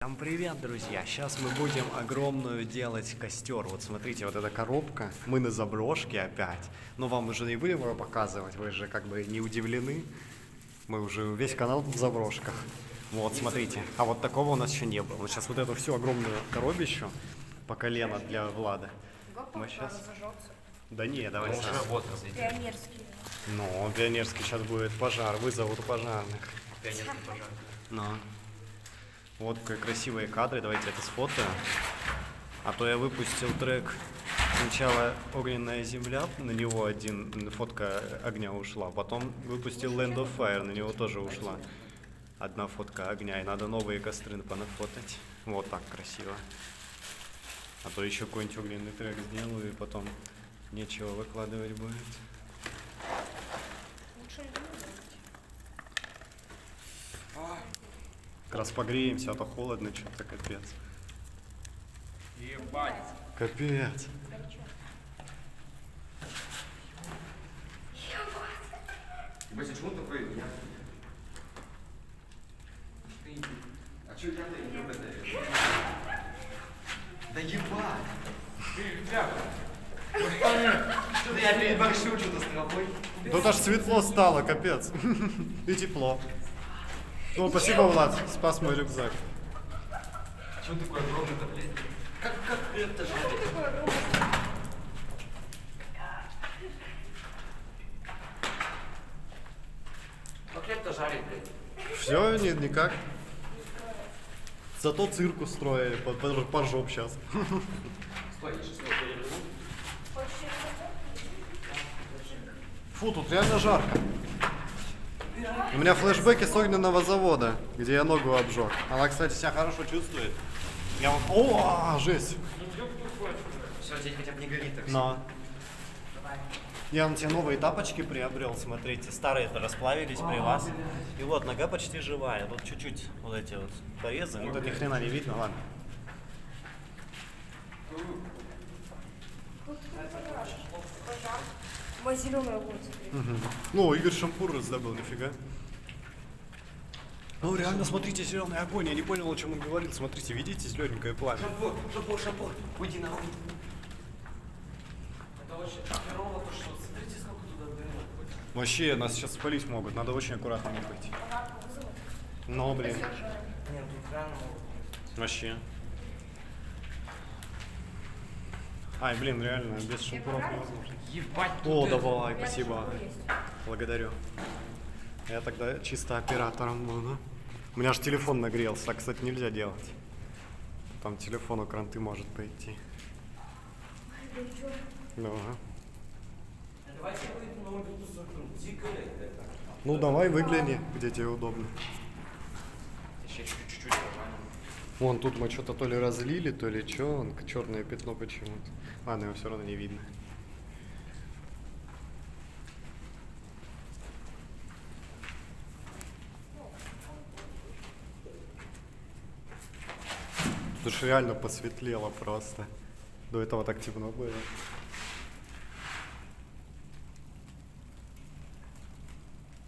Всем привет, друзья! Сейчас мы будем огромную делать костер. Вот смотрите, вот эта коробка. Мы на заброшке опять. Но вам уже не будем его показывать, вы же как бы не удивлены. Мы уже весь канал в заброшках. Вот, смотрите. А вот такого у нас еще не было. Сейчас вот эту всю огромную коробищу по колено для Влада. Мы сейчас... Да не, давай сейчас. Пионерский. Ну, пионерский сейчас будет пожар, вызовут пожарных. Пионерский пожар. Ну. Вот красивые кадры, давайте это сфотаем. А то я выпустил трек сначала «Огненная земля», на него фотка огня ушла. Потом выпустил «Land of Fire», на него тоже ушла одна фотка огня. И надо новые костры понафотать. Вот так красиво. А то еще какой-нибудь огненный трек сделаю, и потом нечего выкладывать будет. Как раз погреемся, а то холодно, что-то капец. Ебать. Капец. Ебать, а чему такой? А чё я-то не люблю это? Да ебать! Ты бляха! Что-то я переборщу что-то с тобой. Тут аж светло стало, капец. И тепло. Ну, спасибо, Влад, спас мой рюкзак. Чё такой огромный-то, блядь? Как это же? Как хлеб-то жарить, блядь? Все, нет, никак. Зато цирк устроили, поржем сейчас. Стой, я сейчас его переверну. Фу, тут реально жарко. У меня флешбеки с огненного завода, где я ногу обжег. Она, кстати, себя хорошо чувствует. Я вот... О, жесть. Все, здесь хотя бы не горит так. Но. Я на тебе новые тапочки приобрел, смотрите. Старые-то расплавились при вас. И вот, нога почти живая. Тут чуть-чуть вот эти вот порезы. Ну, тут ни хрена не видно, ладно. Мой зеленый огурец. Ну, Игорь шампур раздобыл, нифига. Ну, реально, смотрите, зеленый огонь. Я не понял, о чем он говорил. Смотрите, видите, зелененькое пламя. Шампур, уйди нахуй. Это вообще так херово пошло. Смотрите, сколько туда дыма. Вообще, нас сейчас спалить могут. Надо очень аккуратными быть. Но, блин. Нет, тут реально Вообще. Ай, блин, реально, без шампуров невозможно. ебать. О, давай, спасибо. Благодарю. Я тогда чисто оператором буду. У меня аж телефон нагрелся. Так, кстати, нельзя делать. Там телефону кранты может пойти. Да. Давайте выйдем, но он тут дико это. Ну давай, выгляни, где тебе удобно. Еще чуть-чуть нормально. Вон тут мы что-то то ли разлили, то ли что, вон черное пятно почему-то. Ладно, его все равно не видно. Тут же реально посветлело просто. До этого так темно было.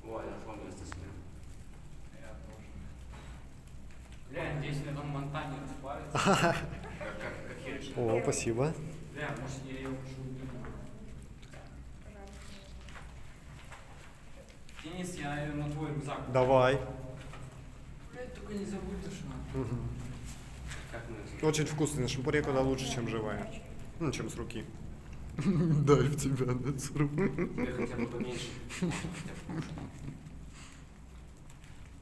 Ой, я сломался себе. Я тоже. Бля, надеюсь, на этом монтане расплавится. Как хериш. О, спасибо. Бля, может, я ее уже уберу. Денис, я ее на твой рюкзак. Давай. Блядь, только не забудь тошно. Как мы? Очень вкусный, на шампуре куда лучше, чем живая. Ну, чем с руки. Дай в тебя, да, с руки. Я хотя бы поменьше.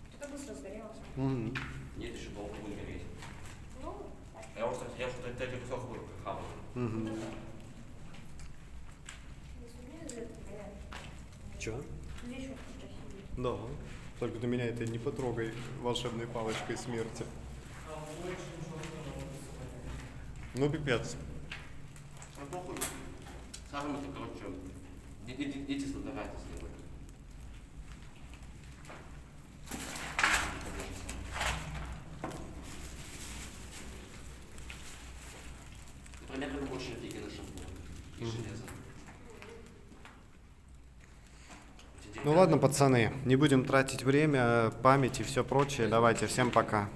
Что-то быстро сгорелось. Нет, еще долго будет гореть. Ну, Я уже, кстати, я что-то эти кусок буду хавать. Че? здесь вот красивее. Да. Только ты меня это не потрогай волшебной палочкой смерти. Ну, пипец. Ну, похуй. Сам это, короче, идите создавайте сделать. Например, как больше офигенно шампунь и железо. Ну ладно, пацаны, не будем тратить время, память и все прочее. Давайте, всем пока.